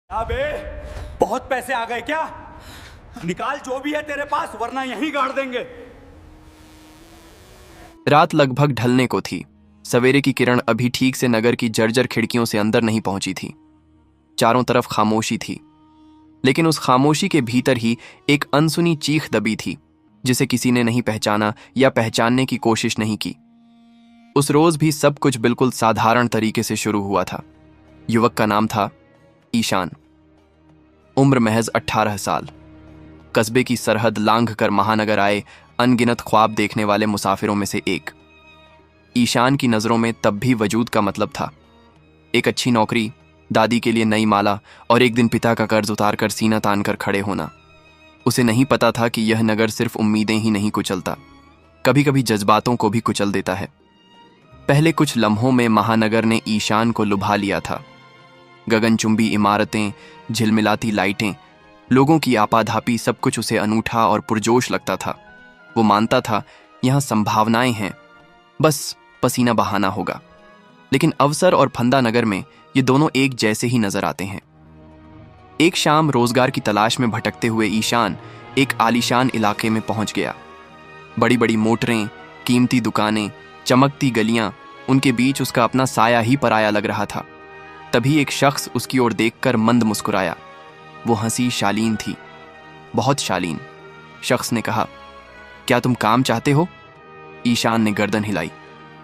अबे बहुत पैसे आ गए क्या? निकाल जो भी है तेरे पास, वरना यहीं गाड़ देंगे। रात लगभग ढलने को थी। सवेरे की किरण अभी ठीक से नगर की जर्जर खिड़कियों से अंदर नहीं पहुंची थी। चारों तरफ खामोशी थी, लेकिन उस खामोशी के भीतर ही एक अनसुनी चीख दबी थी, जिसे किसी ने नहीं पहचाना या पहचानने की कोशिश नहीं की। उस रोज भी सब कुछ बिल्कुल साधारण तरीके से शुरू हुआ था। युवक का नाम था ईशान। उम्र महज 18 साल। कस्बे की सरहद लांघ कर महानगर आए अनगिनत ख्वाब देखने वाले मुसाफिरों में से एक। ईशान की नजरों में तब भी वजूद का मतलब था। एक अच्छी नौकरी, दादी के लिए नई माला और एक दिन पिता का कर्ज उतारकर सीना तान कर खड़े होना। उसे नहीं पता था कि यह नगर सिर्फ उम्मीदें ही नहीं कुचलता, कभी कभी जज्बातों को भी कुचल देता है। पहले कुछ लम्हों में महानगर ने ईशान को लुभा लिया था। गगनचुंबी इमारतें, झिलमिलाती लाइटें, लोगों की आपाधापी, सब कुछ उसे अनूठा और पुरजोश लगता था। वो मानता था यहां संभावनाएं हैं, बस पसीना बहाना होगा। लेकिन अवसर और फंदा नगर में ये दोनों एक जैसे ही नजर आते हैं। एक शाम रोजगार की तलाश में भटकते हुए ईशान एक आलीशान इलाके में पहुंच गया। बड़ी बड़ी मोटरें, कीमती दुकानें, चमकती गलियां, उनके बीच उसका अपना साया ही पराया लग रहा था। तभी एक शख्स उसकी ओर देखकर मंद मुस्कुराया। वो हंसी शालीन थी, बहुत शालीन। शख्स ने कहा, क्या तुम काम चाहते हो? ईशान ने गर्दन हिलाई।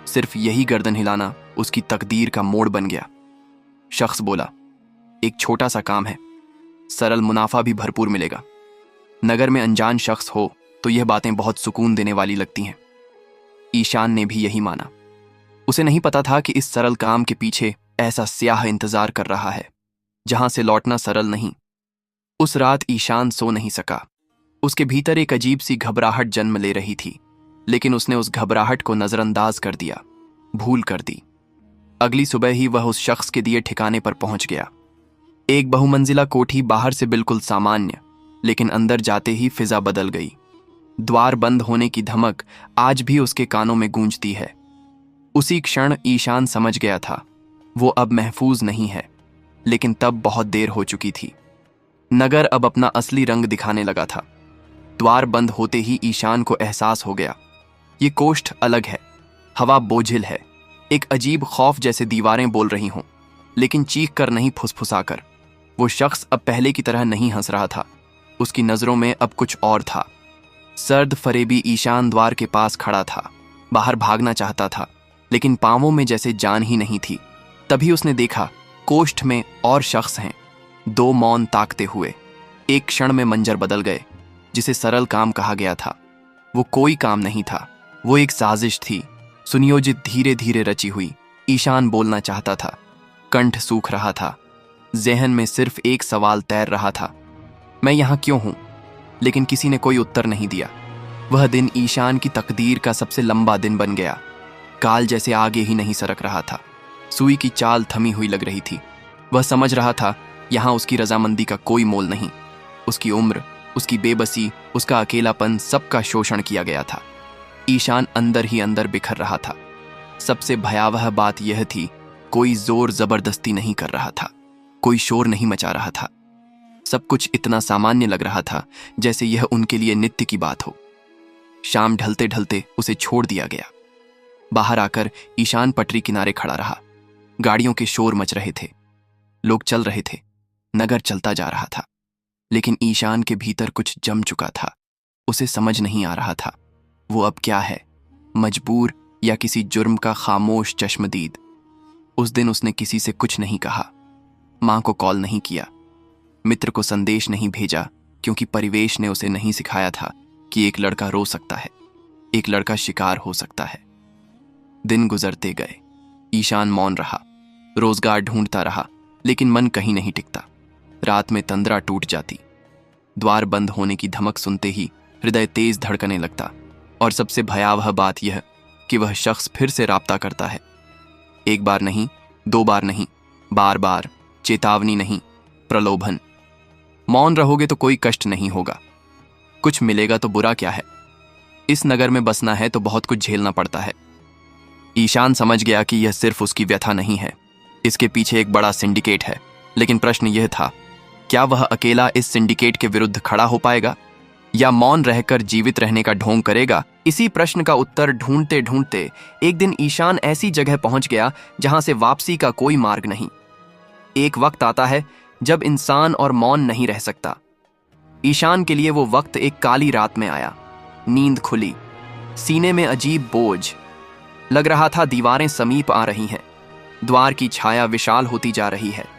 सिर्फ यही गर्दन हिलाना उसकी तकदीर का मोड़ बन गया। शख्स बोला, एक छोटा सा काम है, सरल, मुनाफा भी भरपूर मिलेगा। नगर में अनजान शख्स हो तो यह बातें बहुत सुकून देने वाली लगती हैं। ईशान ने भी यही माना। उसे नहीं पता था कि इस सरल काम के पीछे ऐसा स्याह इंतजार कर रहा है, जहां से लौटना सरल नहीं। उस रात ईशान सो नहीं सका। उसके भीतर एक अजीब सी घबराहट जन्म ले रही थी, लेकिन उसने उस घबराहट को नजरअंदाज कर दिया, भूल कर दी। अगली सुबह ही वह उस शख्स के दिए ठिकाने पर पहुंच गया। एक बहुमंजिला कोठी, बाहर से बिल्कुल सामान्य, लेकिन अंदर जाते ही फिजा बदल गई। द्वार बंद होने की धमक आज भी उसके कानों में गूंजती है। उसी क्षण ईशान समझ गया था वो अब महफूज नहीं है, लेकिन तब बहुत देर हो चुकी थी। नगर अब अपना असली रंग दिखाने लगा था। द्वार बंद होते ही ईशान को एहसास हो गया, ये कोष्ठ अलग है, हवा बोझिल है, एक अजीब खौफ जैसे दीवारें बोल रही हों, लेकिन चीख कर नहीं, फुसफुसाकर। वो शख्स अब पहले की तरह नहीं हंस रहा था, उसकी नजरों में अब कुछ और था। सर्द फरेबी ईशान द्वार के पास खड़ा था। बाहर भागना चाहता था, लेकिन पांवों में जैसे जान ही नहीं थी। तभी उसने देखा, कोष्ठ में और शख्स हैं, दो मौन ताकते हुए। एक क्षण में मंजर बदल गए। जिसे सरल काम कहा गया था, वो कोई काम नहीं था, वो एक साजिश थी, सुनियोजित, धीरे धीरे रची हुई। ईशान बोलना चाहता था, कंठ सूख रहा था, जहन में सिर्फ एक सवाल तैर रहा था, मैं यहां क्यों हूं? लेकिन किसी ने कोई उत्तर नहीं दिया। वह दिन ईशान की तकदीर का सबसे लंबा दिन बन गया। काल जैसे आगे ही नहीं सरक रहा था, सुई की चाल थमी हुई लग रही थी। वह समझ रहा था यहां उसकी रजामंदी का कोई मोल नहीं। उसकी उम्र, उसकी बेबसी, उसका अकेलापन, सबका शोषण किया गया था। ईशान अंदर ही अंदर बिखर रहा था। सबसे भयावह बात यह थी, कोई जोर जबरदस्ती नहीं कर रहा था, कोई शोर नहीं मचा रहा था। सब कुछ इतना सामान्य लग रहा था जैसे यह उनके लिए नित्य की बात हो। शाम ढलते ढलते उसे छोड़ दिया गया। बाहर आकर ईशान पटरी किनारे खड़ा रहा। गाड़ियों के शोर मच रहे थे, लोग चल रहे थे, नगर चलता जा रहा था। लेकिन ईशान के भीतर कुछ जम चुका था। उसे समझ नहीं आ रहा था वो अब क्या है, मजबूर या किसी जुर्म का खामोश चश्मदीद। उस दिन उसने किसी से कुछ नहीं कहा, मां को कॉल नहीं किया, मित्र को संदेश नहीं भेजा, क्योंकि परिवेश ने उसे नहीं सिखाया था कि एक लड़का रो सकता है, एक लड़का शिकार हो सकता है। दिन गुजरते गए। ईशान मौन रहा, रोजगार ढूंढता रहा, लेकिन मन कहीं नहीं टिकता। रात में तंद्रा टूट जाती। द्वार बंद होने की धमक सुनते ही हृदय तेज धड़कने लगता। और सबसे भयावह बात यह कि वह शख्स फिर से राब्ता करता है। एक बार नहीं, दो बार नहीं, बार बार। चेतावनी नहीं, प्रलोभन। मौन रहोगे तो कोई कष्ट नहीं होगा, कुछ मिलेगा तो बुरा क्या है। इस नगर में बसना है तो बहुत कुछ झेलना पड़ता है। ईशान समझ गया कि यह सिर्फ उसकी व्यथा नहीं है, इसके पीछे एक बड़ा सिंडिकेट है। लेकिन प्रश्न यह था क्या वह अकेला इस सिंडिकेट के विरुद्ध खड़ा हो पाएगा या मौन रहकर जीवित रहने का ढोंग करेगा? इसी प्रश्न का उत्तर ढूंढते ढूंढते एक दिन ईशान ऐसी जगह पहुंच गया जहां से वापसी का कोई मार्ग नहीं। एक वक्त आता है जब इंसान और मौन नहीं रह सकता। ईशान के लिए वो वक्त एक काली रात में आया। नींद खुली, सीने में अजीब बोझ, लग रहा था दीवारें समीप आ रही हैं, द्वार की छाया विशाल होती जा रही है।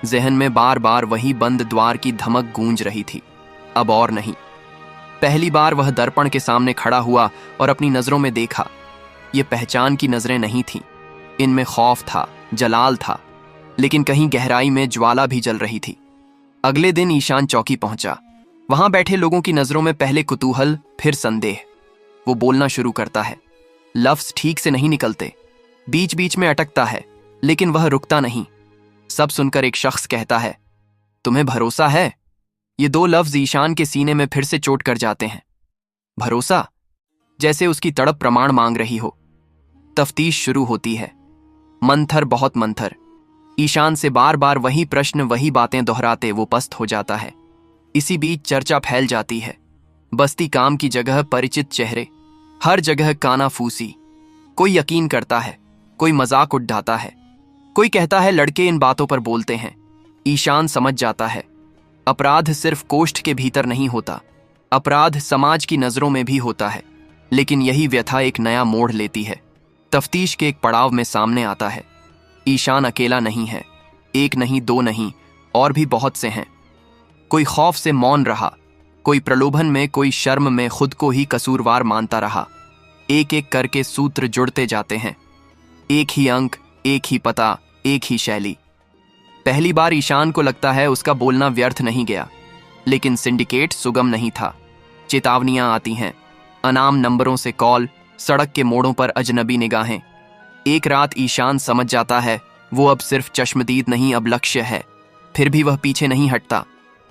जहन में बार बार वही बंद द्वार की धमक गूंज रही थी, अब और नहीं। पहली बार वह दर्पण के सामने खड़ा हुआ और अपनी नजरों में देखा। ये पहचान की नजरें नहीं थीं, इनमें खौफ था, जलाल था, लेकिन कहीं गहराई में ज्वाला भी जल रही थी। अगले दिन ईशान चौकी पहुंचा। वहां बैठे लोगों की नजरों में पहले कुतूहल, फिर संदेह। वो बोलना शुरू करता है, लफ्ज ठीक से नहीं निकलते, बीच बीच में अटकता है, लेकिन वह रुकता नहीं। सब सुनकर एक शख्स कहता है, तुम्हें भरोसा है? ये दो लफ्ज ईशान के सीने में फिर से चोट कर जाते हैं। भरोसा, जैसे उसकी तड़प प्रमाण मांग रही हो। तफ्तीश शुरू होती है। मंथर, बहुत मंथर। ईशान से बार बार वही प्रश्न, वही बातें दोहराते वो पस्त हो जाता है। इसी बीच चर्चा फैल जाती है। बस्ती काम की जगह परिचित चेहरे, हर जगह कानाफूसी। कोई यकीन करता है, कोई मजाक उड़ाता है, कोई कहता है लड़के इन बातों पर बोलते हैं। ईशान समझ जाता है, अपराध सिर्फ कोष्ठ के भीतर नहीं होता, अपराध समाज की नजरों में भी होता है। लेकिन यही व्यथा एक नया मोड़ लेती है। तफ्तीश के एक पड़ाव में सामने आता है, ईशान अकेला नहीं है। एक नहीं, दो नहीं, और भी बहुत से हैं। कोई खौफ से मौन रहा, कोई प्रलोभन में, कोई शर्म में खुद को ही कसूरवार मानता रहा। एक एक करके सूत्र जुड़ते जाते हैं। एक ही अंक, एक ही पता, एक ही शैली। पहली बार ईशान को लगता है उसका बोलना व्यर्थ नहीं गया, लेकिन सिंडिकेट सुगम नहीं था। चेतावनियां आती हैं, अनाम नंबरों से कॉल, सड़क के मोड़ों पर अजनबी निगाहें। एक रात ईशान समझ जाता है वो अब सिर्फ चश्मदीद नहीं, अब लक्ष्य है। फिर भी वह पीछे नहीं हटता,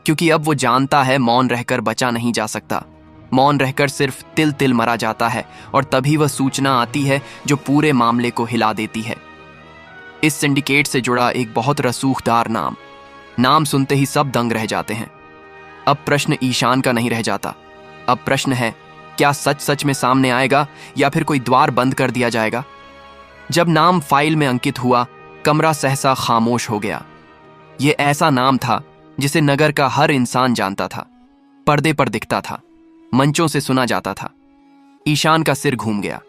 क्योंकि अब वो जानता है मौन रहकर बचा नहीं जा सकता। मौन रहकर सिर्फ तिल तिल मरा जाता है, और तभी वह सूचना आती है जो पूरे मामले को हिला देती है। इस सिंडिकेट से जुड़ा एक बहुत रसूखदार नाम सुनते ही सब दंग रह जाते हैं। अब प्रश्न ईशान का नहीं रह जाता, अब प्रश्न है, क्या सच सच में सामने आएगा या फिर कोई द्वार बंद कर दिया जाएगा? जब नाम फाइल में अंकित हुआ, कमरा सहसा खामोश हो गया। यह ऐसा नाम था जिसे नगर का हर इंसान जानता था, पर्दे पर दिखता था, मंचों से सुना जाता था। ईशान का सिर घूम गया।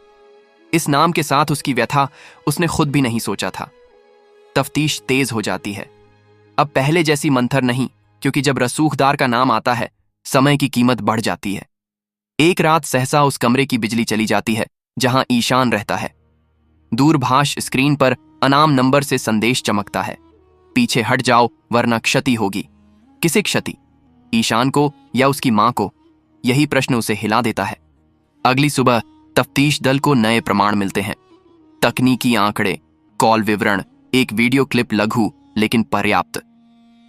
इस नाम के साथ उसकी व्यथा उसने खुद भी नहीं सोचा था। तफ्तीश तेज हो जाती है। अब पहले जैसी मंथर नहीं, क्योंकि जब रसूखदार का नाम आता है, समय की कीमत बढ़ जाती है। एक रात सहसा उस कमरे की बिजली चली जाती है जहां ईशान रहता है। दूरभाष स्क्रीन पर अनाम नंबर से संदेश चमकता है, पीछे हट जाओ वरना क्षति होगी। किसे क्षति? ईशान को या उसकी मां को? यही प्रश्न उसे हिला देता है। अगली सुबह तफ्तीश दल को नए प्रमाण मिलते हैं। तकनीकी आंकड़े, कॉल विवरण, एक वीडियो क्लिप, लघु लेकिन पर्याप्त।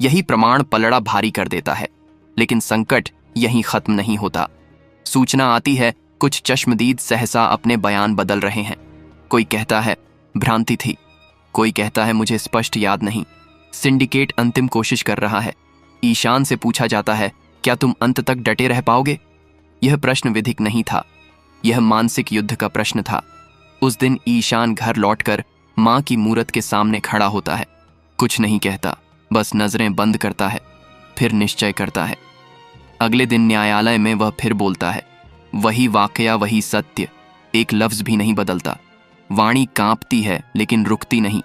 यही प्रमाण पलड़ा भारी कर देता है। लेकिन संकट यहीं खत्म नहीं होता। सूचना आती है, कुछ चश्मदीद सहसा अपने बयान बदल रहे हैं। कोई कहता है भ्रांति थी, कोई कहता है मुझे स्पष्ट याद नहीं। सिंडिकेट अंतिम कोशिश कर रहा है। ईशान से पूछा जाता है, क्या तुम अंत तक डटे रह पाओगे? यह प्रश्न विधिक नहीं था, यह मानसिक युद्ध का प्रश्न था। उस दिन ईशान घर लौटकर मां की मूरत के सामने खड़ा होता है। कुछ नहीं कहता, बस नजरें बंद करता है, फिर निश्चय करता है। अगले दिन न्यायालय में वह फिर बोलता है, वही वाकया, वही सत्य, एक लफ्ज भी नहीं बदलता। वाणी कांपती है लेकिन रुकती नहीं।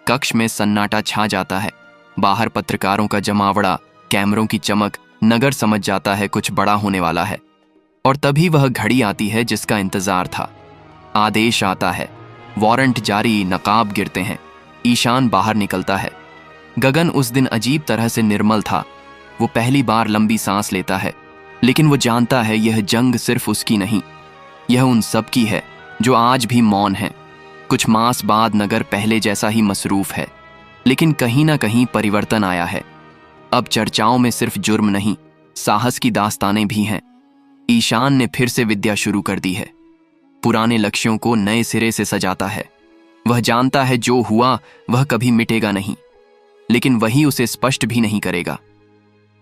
कक्ष में सन्नाटा छा जाता है। बाहर पत्रकारों का जमावड़ा, कैमरों की चमक, नगर समझ जाता है कुछ बड़ा होने वाला है। और तभी वह घड़ी आती है जिसका इंतजार था। आदेश आता है, वारंट जारी, नकाब गिरते हैं। ईशान बाहर निकलता है। गगन उस दिन अजीब तरह से निर्मल था। वो पहली बार लंबी सांस लेता है, लेकिन वो जानता है यह जंग सिर्फ उसकी नहीं, यह उन सब की है जो आज भी मौन है। कुछ मास बाद नगर पहले जैसा ही मसरूफ है, लेकिन कहीं ना कहीं परिवर्तन आया है। अब चर्चाओं में सिर्फ जुर्म नहीं, साहस की दास्तानें भी हैं। ईशान ने फिर से विद्या शुरू कर दी है। पुराने लक्ष्यों को नए सिरे से सजाता है। वह जानता है जो हुआ वह कभी मिटेगा नहीं, लेकिन वही उसे स्पष्ट भी नहीं करेगा।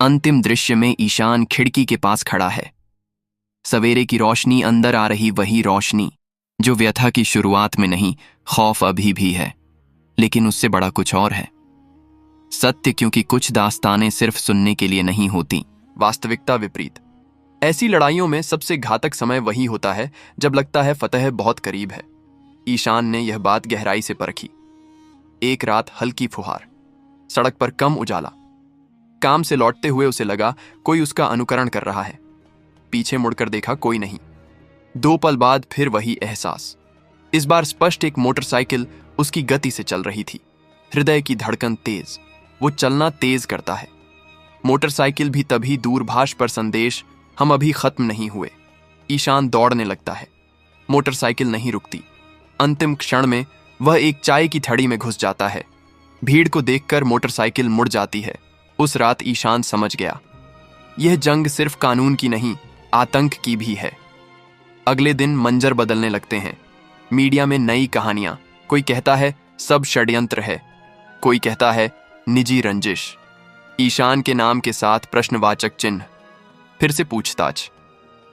अंतिम दृश्य में ईशान खिड़की के पास खड़ा है। सवेरे की रोशनी अंदर आ रही, वही रोशनी जो व्यथा की शुरुआत में नहीं, खौफ अभी भी है, लेकिन उससे बड़ा कुछ और है। सत्य, क्योंकि कुछ दास्तानें सिर्फ सुनने के लिए नहीं होती, वास्तविकता विपरीत। ऐसी लड़ाइयों में सबसे घातक समय वही होता है जब लगता है फतह बहुत करीब है। ईशान ने यह बात गहराई से परखी। एक रात हल्की फुहार, सड़क पर कम उजाला। काम से लौटते हुए उसे लगा कोई उसका अनुकरण कर रहा है। पीछे मुड़कर देखा, कोई नहीं। 2 पल बाद फिर वही एहसास। इस बार स्पष्ट एक मोटरसाइकिल उसकी गति से चल रही थी। हृदय की धड़कन तेज, वो चलना तेज करता है। मोटरसाइकिल भी तभी दूरभाष पर संदेश, हम अभी खत्म नहीं हुए। ईशान दौड़ने लगता है। मोटरसाइकिल नहीं रुकती। अंतिम क्षण में वह एक चाय की थड़ी में घुस जाता है। भीड़ को देखकर मोटरसाइकिल मुड़ जाती है। उस रात ईशान समझ गया, यह जंग सिर्फ कानून की नहीं, आतंक की भी है। अगले दिन मंजर बदलने लगते हैं। मीडिया में नई कहानियां। कोई कहता है सब षड्यंत्र है, कोई कहता है निजी रंजिश। ईशान के नाम के साथ प्रश्नवाचक चिन्ह। फिर से पूछताछ,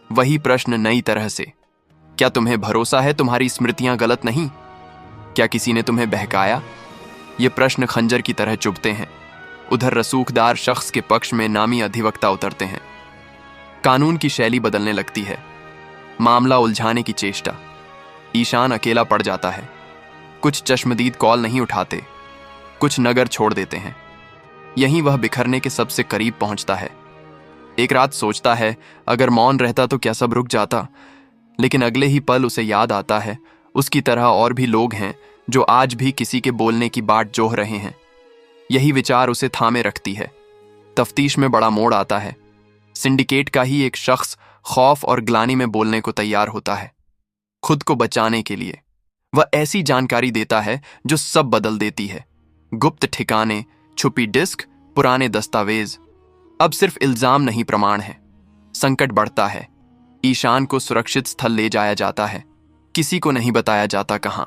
वही प्रश्न नई तरह से। क्या तुम्हें भरोसा है तुम्हारी स्मृतियां गलत नहीं? क्या किसी ने तुम्हें बहकाया? ये प्रश्न खंजर की तरह चुभते हैं। उधर रसूखदार शख्स के पक्ष में नामी अधिवक्ता उतरते हैं। कानून की शैली बदलने लगती है। मामला उलझाने की चेष्टा। ईशान अकेला पड़ जाता है। कुछ चश्मदीद कॉल नहीं उठाते, कुछ नगर छोड़ देते हैं। यहीं वह बिखरने के सबसे करीब पहुंचता है। एक रात सोचता है, अगर मौन रहता तो क्या सब रुक जाता? लेकिन अगले ही पल उसे याद आता है, उसकी तरह और भी लोग हैं जो आज भी किसी के बोलने की बाट जोह रहे हैं। यही विचार उसे थामे रखती है। तफ्तीश में बड़ा मोड़ आता है। सिंडिकेट का ही एक शख्स खौफ और ग्लानि में बोलने को तैयार होता है। खुद को बचाने के लिए वह ऐसी जानकारी देता है जो सब बदल देती है। गुप्त ठिकाने, छुपी डिस्क, पुराने दस्तावेज। अब सिर्फ इल्जाम नहीं, प्रमाण है। संकट बढ़ता है। ईशान को सुरक्षित स्थल ले जाया जाता है। किसी को नहीं बताया जाता कहां।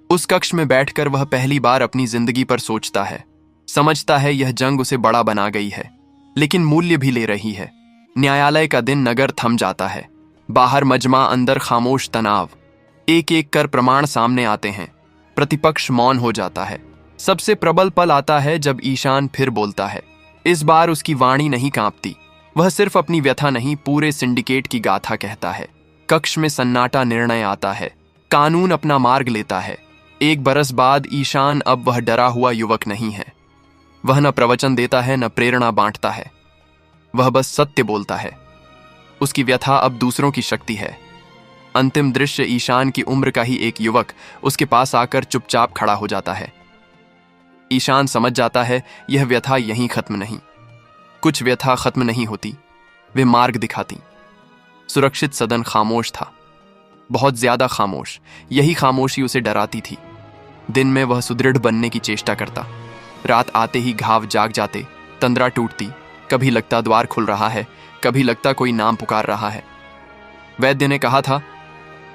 उस कक्ष में बैठकर वह पहली बार अपनी जिंदगी पर सोचता है। समझता है यह जंग उसे बड़ा बना गई है, लेकिन मूल्य भी ले रही है। न्यायालय का दिन, नगर थम जाता है। बाहर मजमा, अंदर खामोश तनाव। एक एक कर प्रमाण सामने आते हैं। प्रतिपक्ष मौन हो जाता है। सबसे प्रबल पल आता है जब ईशान फिर बोलता है। इस बार उसकी वाणी नहीं कांपती। वह सिर्फ अपनी व्यथा नहीं, पूरे सिंडिकेट की गाथा कहता है। कक्ष में सन्नाटा। निर्णय आता है। कानून अपना मार्ग लेता है। 1 बरस बाद ईशान अब वह डरा हुआ युवक नहीं है। वह न प्रवचन देता है, न प्रेरणा बांटता है। वह बस सत्य बोलता है। उसकी व्यथा अब दूसरों की शक्ति है। अंतिम दृश्य, ईशान की उम्र का ही एक युवक उसके पास आकर चुपचाप खड़ा हो जाता है। ईशान समझ जाता है यह व्यथा यहीं खत्म नहीं। कुछ व्यथा खत्म नहीं होती, वे मार्ग दिखाती। सुरक्षित सदन खामोश था, बहुत ज्यादा खामोश। यही खामोशी उसे डराती थी। दिन में वह सुदृढ़ बनने की चेष्टा करता। रात आते ही घाव जाग जाते, तंद्रा टूटती। कभी लगता द्वार खुल रहा है, कभी लगता कोई नाम पुकार रहा है। वैद्य ने कहा था,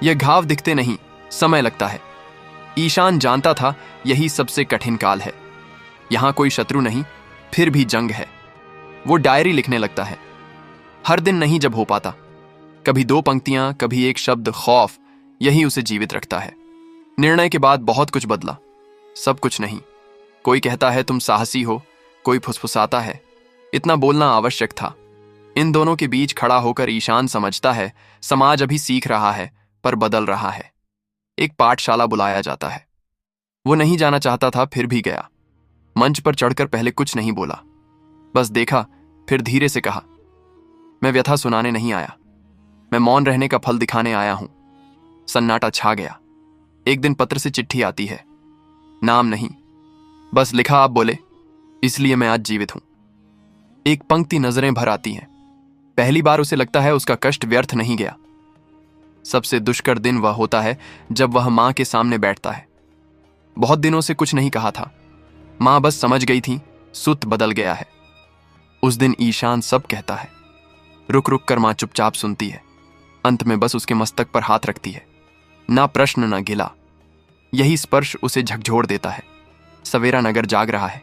यह घाव दिखते नहीं, समय लगता है। ईशान जानता था यही सबसे कठिन काल है। यहां कोई शत्रु नहीं, फिर भी जंग है। वो डायरी लिखने लगता है। हर दिन नहीं जब हो पाता, कभी 2 पंक्तियां, कभी एक शब्द, खौफ, यही उसे जीवित रखता है। निर्णय के बाद बहुत कुछ बदला, सब कुछ नहीं। कोई कहता है तुम साहसी हो, कोई फुसफुसाता है। इतना बोलना आवश्यक था। इन दोनों के बीच खड़ा होकर ईशान समझता है समाज अभी सीख रहा है, पर बदल रहा है। एक पाठशाला बुलाया जाता है। वो नहीं जाना चाहता था, फिर भी गया। मंच पर चढ़कर पहले कुछ नहीं बोला, बस देखा, फिर धीरे से कहा, मैं व्यथा सुनाने नहीं आया, मैं मौन रहने का फल दिखाने आया हूं। सन्नाटा छा गया। एक दिन पत्र से चिट्ठी आती है। नाम नहीं, बस लिखा, आप बोले, इसलिए मैं आज जीवित हूं। एक पंक्ति नजरें भर आती हैं। पहली बार उसे लगता है उसका कष्ट व्यर्थ नहीं गया। सबसे दुष्कर दिन वह होता है जब वह मां के सामने बैठता है। बहुत दिनों से कुछ नहीं कहा था। मां बस समझ गई थी, सुत बदल गया है। उस दिन ईशान सब कहता है। रुक रुक कर मां चुपचाप सुनती है। अंत में बस उसके मस्तक पर हाथ रखती है। ना प्रश्न, ना गिला। यही स्पर्श उसे झकझोर देता है। सवेरा नगर जाग रहा है।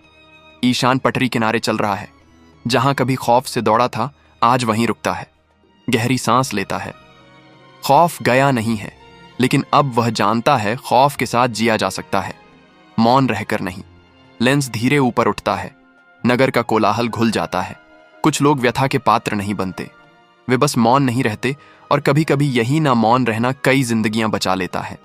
ईशान पटरी किनारे चल रहा है। जहां कभी खौफ से दौड़ा था, आज वहीं रुकता है, गहरी सांस लेता है। खौफ गया नहीं है, लेकिन अब वह जानता है खौफ के साथ जिया जा सकता है, मौन रहकर नहीं। लेंस धीरे ऊपर उठता है। नगर का कोलाहल घुल जाता है। कुछ लोग व्यथा के पात्र नहीं बनते, वे बस मौन नहीं रहते, और कभी कभी यही ना मौन रहना कई जिंदगियां बचा लेता है।